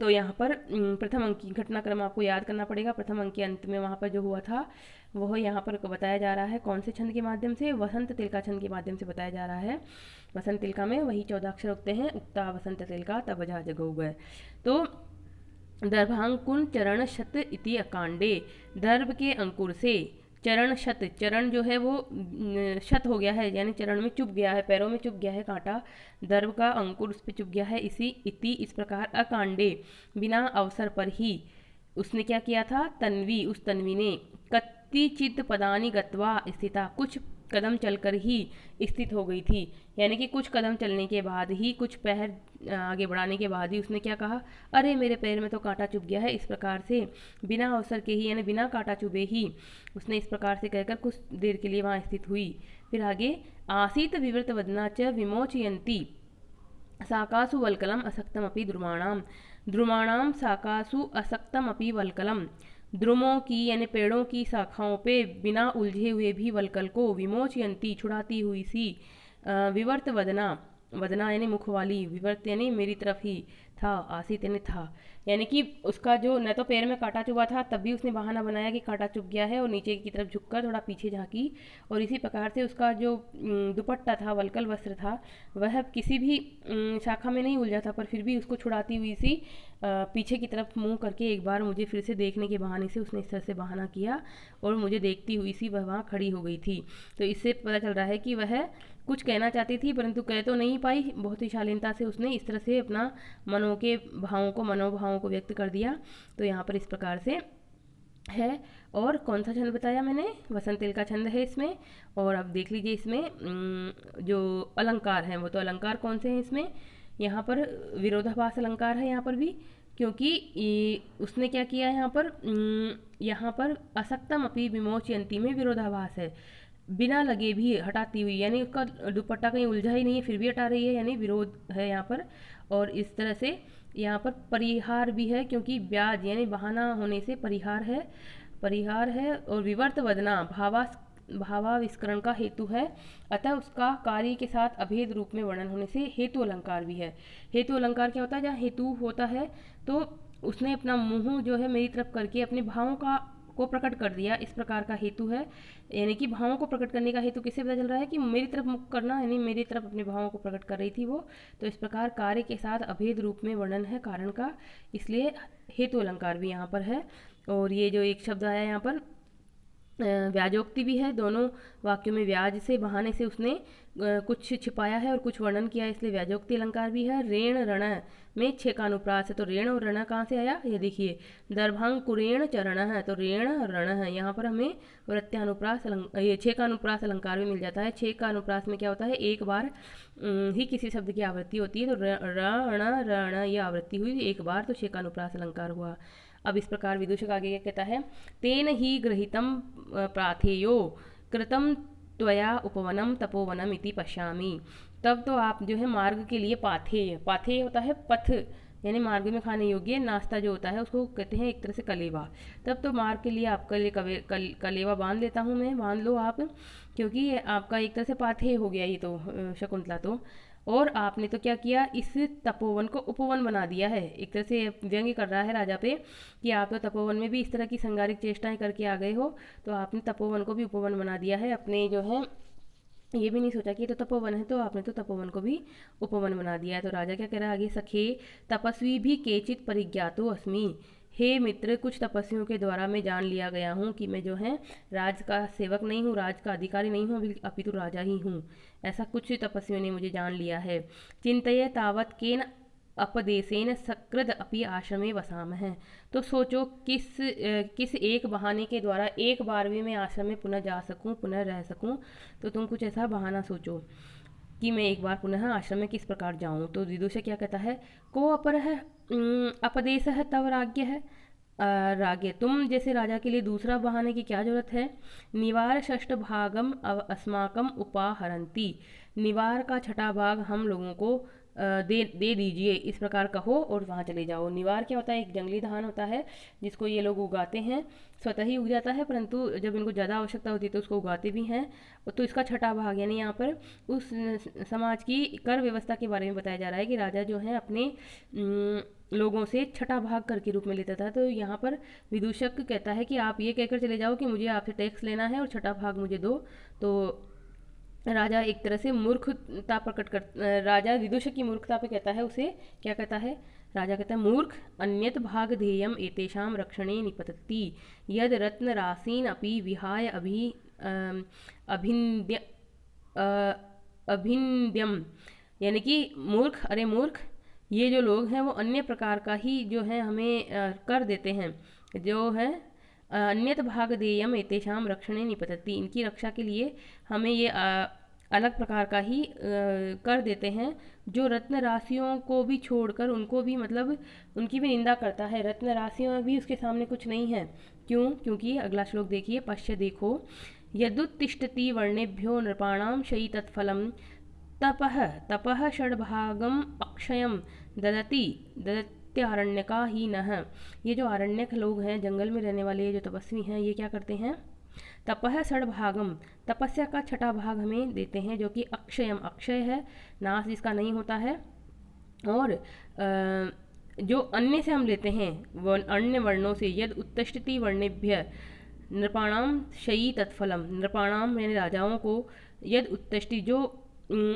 तो यहाँ पर प्रथम अंक की घटनाक्रम आपको याद करना पड़ेगा। प्रथम अंक के अंत में वहाँ पर जो हुआ था वह यहाँ पर बताया जा रहा है, कौन से छंद के माध्यम से, वसंत तिलका छंद के माध्यम से बताया जा रहा है। वसंत तिलका में वही 14 अक्षर उगते हैं, उक्ता वसंत तिलका तब जा जगो गए। तो दर्भांकुर चरण शत इति अकांडे, दर्भ के अंकुर से चरण शत, चरण जो है वो शत हो गया है, यानी चरण में चुभ गया है, पैरों में चुभ गया है कांटा, दर्भ का अंकुर उस पर चुभ गया है, इसी इति इस प्रकार अकांडे बिना अवसर पर ही उसने क्या किया था, तन्वी उस तन्वी ने कतिचित पदानी गत्वा स्थिता, कुछ कदम चलकर ही स्थित हो गई थी, यानी कि कुछ कदम चलने के बाद ही, कुछ पैर आगे बढ़ाने के बाद ही उसने क्या कहा, अरे मेरे पैर में तो कांटा चुभ गया है। इस प्रकार से बिना अवसर के ही, यानी बिना कांटा चुभे ही उसने इस प्रकार से कहकर कुछ देर के लिए वहाँ स्थित हुई। फिर आगे, आसीत विवृत वदना च विमोचयंती साकासु वल्कलम असक्तमपि द्रुमाणाम, द्रुमाणाम साकासु असक्तमपि वल्कलम, द्रुमों की यानी पेड़ों की शाखाओं पे बिना उलझे हुए भी वल्कल को, विमोचयंती छुड़ाती हुई सी, विवर्त वदना, वदना यानी मुख वाली, विवर्त यानी मेरी तरफ ही, था आसित यानी था, यानी कि उसका जो न तो पैर में कांटा चुभा था तब भी उसने बहाना बनाया कि कांटा चुभ गया है, और नीचे की तरफ झुककर थोड़ा पीछे झांकी, और इसी प्रकार से उसका जो दुपट्टा था, वल्कल वस्त्र था, वह किसी भी शाखा में नहीं उलझा था, पर फिर भी उसको छुड़ाती हुई सी पीछे की तरफ मुंह करके एक बार मुझे फिर से देखने के बहाने से उसने इस तरह से बहाना किया, और मुझे देखती हुई सी वह वहाँ खड़ी हो गई थी। तो इससे पता चल रहा है कि वह कुछ कहना चाहती थी परंतु कह तो नहीं पाई, बहुत ही शालीनता से उसने इस तरह से अपना मनोभावों को व्यक्त कर दिया। तो यहाँ पर इस प्रकार से है। और कौन सा छंद बताया मैंने, वसंतिल का छंद है इसमें। और अब देख लीजिए इसमें जो अलंकार हैं, वो तो अलंकार कौन से हैं इसमें, यहाँ पर विरोधाभास अलंकार है यहाँ पर भी, क्योंकि उसने क्या किया यहाँ पर असक्तम अपि विमोचयंती में विरोधाभास है, बिना लगे भी हटाती हुई, यानी उसका दुपट्टा कहीं उलझा ही नहीं है फिर भी हटा रही है, यानी विरोध है यहाँ पर। और इस तरह से यहाँ पर परिहार भी है, क्योंकि ब्याज यानी बहाना होने से परिहार है। और विवर्त वदना भावाविष्करण का हेतु है, अतः उसका कार्य के साथ अभेद रूप में वर्णन होने से हेतु अलंकार भी है। हेतु अलंकार क्या होता है, जहाँ हेतु होता है तो उसने अपना मुंह जो है मेरी तरफ करके अपने भावों को प्रकट कर दिया, इस प्रकार का हेतु है। यानी कि भावों को प्रकट करने का हेतु किससे पता चल रहा है कि मेरी तरफ मुख करना, यानी मेरी तरफ अपने भावों को प्रकट कर रही थी वो। तो इस प्रकार कार्य के साथ अभेद रूप में वर्णन है कारण का, इसलिए हेतु अलंकार भी यहाँ पर है। और ये जो एक शब्द आया यहाँ पर व्याजोक्ति भी है, दोनों वाक्यों में व्याज से बहाने से उसने कुछ छिपाया है और कुछ वर्णन किया है, इसलिए व्याजोक्ति अलंकार भी है। ऋण रण में छे का अनुप्रास है, तो ऋण और रण कहाँ से आया, ये देखिए दर्भांकुरेण चरण है, तो ऋण रण है, यहाँ पर हमें वृत्त्यानुप्रास ये छे का अनुप्रास अलंकार भी मिल जाता है। छे का अनुप्रास में क्या होता है, एक बार ही किसी शब्द की आवृत्ति होती है, तो रण रण ये आवृत्ति हुई एक बार, तो छे का अनुप्रास अलंकार हुआ। अब इस प्रकार विदूषक आगे क्या कहता है, तेन ही गृहीतम प्राथेयो कृतम त्वया उपवनम तपोवनम इति पश्यामि, तब तो आप जो है मार्ग के लिए पाथेय होता है पथ, यानी मार्ग में खाने योग्य नाश्ता जो होता है उसको कहते हैं एक तरह से कलेवा, तब तो मार्ग के लिए आपके लिए कलेवा बांध लेता हूँ मैं, बांध लो आप, क्योंकि आपका एक तरह से पाथेय हो गया ये तो शकुंतला तो। और आपने तो क्या किया, इस तपोवन को उपवन बना दिया है, एक तरह से व्यंग्य कर रहा है राजा पे कि आप तो तपोवन में भी इस तरह की संगारिक चेष्टाएं करके आ गए हो, तो आपने तपोवन को भी उपवन बना दिया है, अपने जो है ये भी नहीं सोचा कि ये तो तपोवन है, तो आपने तो तपोवन को भी उपवन बना दिया है। तो राजा क्या कह रहा है आगे, सखे तपस्वी भी केचित परिज्ञातो अस्मि, हे मित्र कुछ तपस्वियों के द्वारा मैं जान लिया गया हूँ कि मैं जो है राज का सेवक नहीं हूँ, राज का अधिकारी नहीं हूँ, अपितु राजा ही हूँ, ऐसा कुछ तपस्वियों ने मुझे जान लिया है। चिंतये तावत केन अपदेशेन सकृद अपि आश्रमे वसाम है, तो सोचो किस एक बहाने के द्वारा एक बार भी मैं आश्रम में पुनः जा सकूं, पुनः रह सकूं, तो तुम कुछ ऐसा बहाना सोचो कि मैं एक बार पुनः आश्रम में किस प्रकार जाऊं। तो विदूषक क्या कहता है, को अपर है अपदेश है तव राज्य है, राज्य तुम जैसे राजा के लिए दूसरा बहाने की क्या जरूरत है। निवार षष्ठ भागम अस्माकम उपाहरंती, निवार का छठा भाग हम लोगों को दे दीजिए, इस प्रकार कहो और वहाँ चले जाओ। निवार क्या होता है, एक जंगली धान होता है जिसको ये लोग उगाते हैं, स्वतः ही उग जाता है, परंतु जब इनको ज़्यादा आवश्यकता होती है तो उसको उगाते भी हैं। तो इसका छठा भाग यानी यहाँ पर उस समाज की कर व्यवस्था के बारे में बताया जा रहा है कि राजा जो है अपने लोगों से छठा भाग कर के रूप में लेता था। तो यहाँ पर विदूषक कहता है कि आप ये कहकर चले जाओ कि मुझे आपसे टैक्स लेना है और छठा भाग मुझे दो। तो राजा एक तरह से मूर्खता प्रकट कर, राजा विदूषक की मूर्खता पे कहता है, उसे क्या कहता है, राजा कहता है मूर्ख, अन्यत भाग ध्येयम एतेषाम रक्षणे निपतति यद रत्न राशीन अपि विहाय अभिन्द्य अभिन्द्यम, यानी कि मूर्ख, अरे मूर्ख, ये जो लोग हैं वो अन्य प्रकार का ही जो है हमें कर देते हैं, जो है अन्यत भाग देयम एतेषाम रक्षणे निपतति, इनकी रक्षा के लिए हमें ये अलग प्रकार का ही कर देते हैं, जो रत्न राशियों को भी छोड़कर उनको भी मतलब उनकी भी निंदा करता है। रत्न राशियों भी उसके सामने कुछ नहीं है। क्यों? क्योंकि अगला श्लोक देखिए, पश्य देखो, यदुत्तिष्ठति वर्णेभ्यो नृपाणां शयि तत्फलं तपः तपः षड्भागम अक्षयम ददति ददत्यारण्यका ही नः। ये जो आरण्यक लोग हैं, जंगल में रहने वाले जो तपस्वी हैं, ये क्या करते हैं? तपः षड्भागम, तपस्या का छठा भाग हमें देते हैं, जो कि अक्षयम, अक्षय है, नाश जिसका नहीं होता है। और जो अन्य से हम लेते हैं अन्य वर्णों से, यद उत्तिष्ठति वर्णेभ्य नृपाणाम शयी तत्फलम, नृपाणाम यानी राजाओं को, यद उत्तिष्ठति जो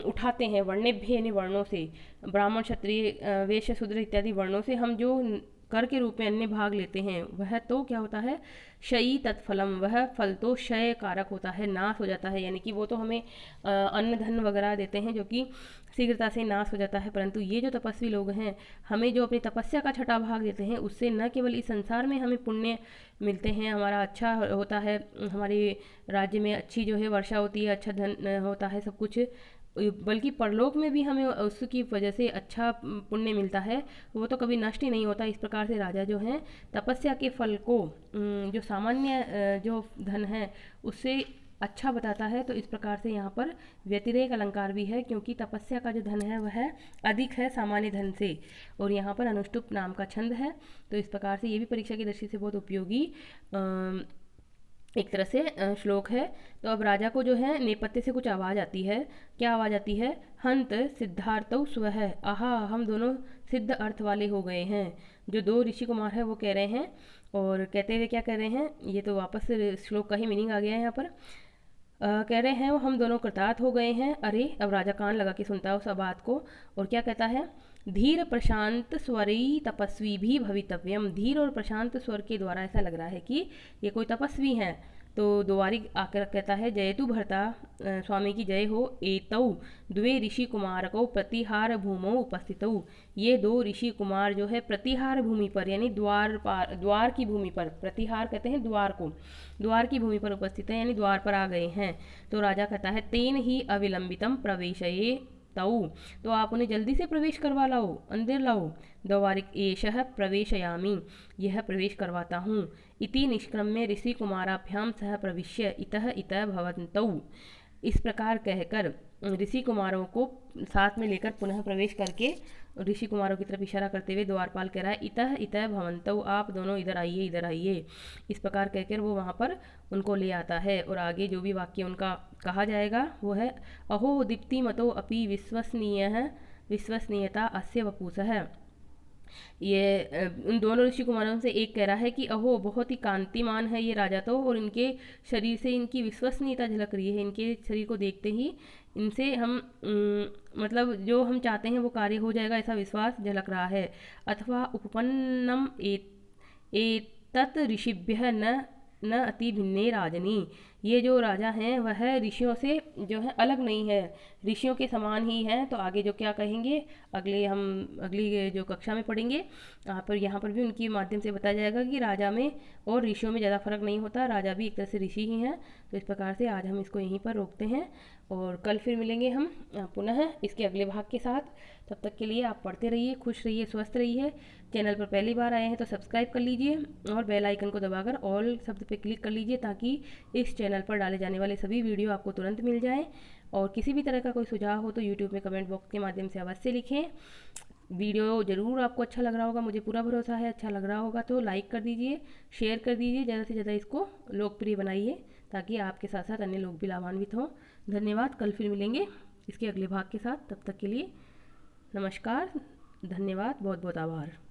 उठाते हैं, वर्णेभ्य यानी वर्णों से, ब्राह्मण क्षत्रिय वैश्य शूद्र इत्यादि वर्णों से हम जो कर के रूप में अन्य भाग लेते हैं, वह तो क्या होता है? शयी तत्फलम, वह फल तो क्षय कारक होता है, नाश हो जाता है, यानी कि वो तो हमें अन्न धन वगैरह देते हैं जो कि शीघ्रता से नाश हो जाता है, परंतु ये जो तपस्वी लोग हैं हमें जो अपनी तपस्या का छठा भाग देते हैं, उससे न केवल इस संसार में हमें पुण्य मिलते हैं, हमारा अच्छा होता है, हमारे राज्य में अच्छी जो है वर्षा होती है, अच्छा धन होता है, सब कुछ, बल्कि परलोक में भी हमें उसकी वजह से अच्छा पुण्य मिलता है, वो तो कभी नष्ट ही नहीं होता। इस प्रकार से राजा जो हैं तपस्या के फल को जो सामान्य जो धन है उससे अच्छा बताता है। तो इस प्रकार से यहाँ पर व्यतिरेक अलंकार भी है, क्योंकि तपस्या का जो धन है वह अधिक है सामान्य धन से, और यहाँ पर अनुष्टुप नाम का छंद है। तो इस प्रकार से ये भी परीक्षा की दृष्टि से बहुत उपयोगी एक तरह से श्लोक है। तो अब राजा को जो है नेपथ्य से कुछ आवाज़ आती है। क्या आवाज़ आती है? हंत सिद्धार्थौ स्वः, आहा हम दोनों सिद्ध अर्थ वाले हो गए हैं। जो दो ऋषि कुमार है वो कह रहे हैं, और कहते हुए क्या कह रहे हैं, ये तो वापस श्लोक का ही मीनिंग आ गया है यहाँ पर। कह रहे हैं वो हम दोनों कृतार्थ हो गए हैं। अरे अब राजा कान लगा के सुनता है उस बात को, और क्या कहता है? धीर प्रशांत स्वरी तपस्वी भी भवितव्यम, धीर और प्रशांत स्वर के द्वारा ऐसा लग रहा है कि ये कोई तपस्वी हैं। तो द्वारी आकर कहता है, जयतु भरता, स्वामी की जय हो, एतौ द्वे ऋषि कुमारको प्रतिहार भूमौ उपस्थितौ, ये दो ऋषि कुमार जो है प्रतिहार भूमि पर यानी द्वार की भूमि पर, प्रतिहार कहते हैं द्वार को, द्वार की भूमि पर उपस्थित है यानी द्वार पर आ गए हैं। तो राजा कहता है, तेन ही अविलंबितम प्रवेशये तऊ, तो आप उन्हें जल्दी से प्रवेश करवा लाओ, अंदर लाओ। द्वारिक एषः प्रवेशयामि, यह प्रवेश करवाता हूँ। इति निष्क्रम्य ऋषि कुमाराभ्याम सह प्रविश्य इतः इतः भवन्तौ, इस प्रकार कहकर ऋषि कुमारों को साथ में लेकर पुनः प्रवेश करके ऋषि कुमारों की तरफ इशारा करते हुए द्वारपाल कह रहा है, इतः इतः भवन्तौ, आप दोनों इधर आइए, इधर आइए। इस प्रकार कहकर वो वहाँ पर उनको ले आता है, और आगे जो भी वाक्य उनका कहा जाएगा वो है, अहो दीप्तिमतो अपि विश्वसनीयता अस्य वपुषः। ये उन दोनों ऋषि कुमारों से एक कह रहा है कि अहो बहुत ही कांतिमान है ये राजा तो, और इनके शरीर से इनकी विश्वसनीयता झलक रही है, इनके शरीर को देखते ही इनसे हम मतलब जो हम चाहते हैं वो कार्य हो जाएगा, ऐसा विश्वास झलक रहा है। अथवा उपपन्नम एतत् ऋषिभ्यः न अति भिन्ने राजनी, ये जो राजा हैं वह ऋषियों से जो है अलग नहीं है, ऋषियों के समान ही हैं। तो आगे जो क्या कहेंगे हम अगली जो कक्षा में पढ़ेंगे, यहाँ पर भी उनके माध्यम से बताया जाएगा कि राजा में और ऋषियों में ज़्यादा फर्क नहीं होता, राजा भी एक तरह से ऋषि ही हैं। तो इस प्रकार से आज हम इसको यहीं पर रोकते हैं, और कल फिर मिलेंगे हम पुनः इसके अगले भाग के साथ। तब तक के लिए आप पढ़ते रहिए, खुश रहिए, स्वस्थ रहिए। चैनल पर पहली बार आए हैं तो सब्सक्राइब कर लीजिए, और बेल आइकन को दबाकर ऑल शब्द पे क्लिक कर लीजिए, ताकि इस चैनल पर डाले जाने वाले सभी वीडियो आपको तुरंत मिल जाएं। और किसी भी तरह का कोई सुझाव हो तो यूट्यूब में कमेंट बॉक्स के माध्यम से अवश्य लिखें। वीडियो ज़रूर आपको अच्छा लग रहा होगा, मुझे पूरा भरोसा है अच्छा लग रहा होगा। तो लाइक कर दीजिए, शेयर कर दीजिए, ज़्यादा से ज़्यादा इसको लोकप्रिय बनाइए, ताकि आपके साथ साथ अन्य लोग भी लाभान्वित हों। धन्यवाद। कल फिर मिलेंगे इसके अगले भाग के साथ। तब तक के लिए नमस्कार, धन्यवाद, बहुत बहुत आभार।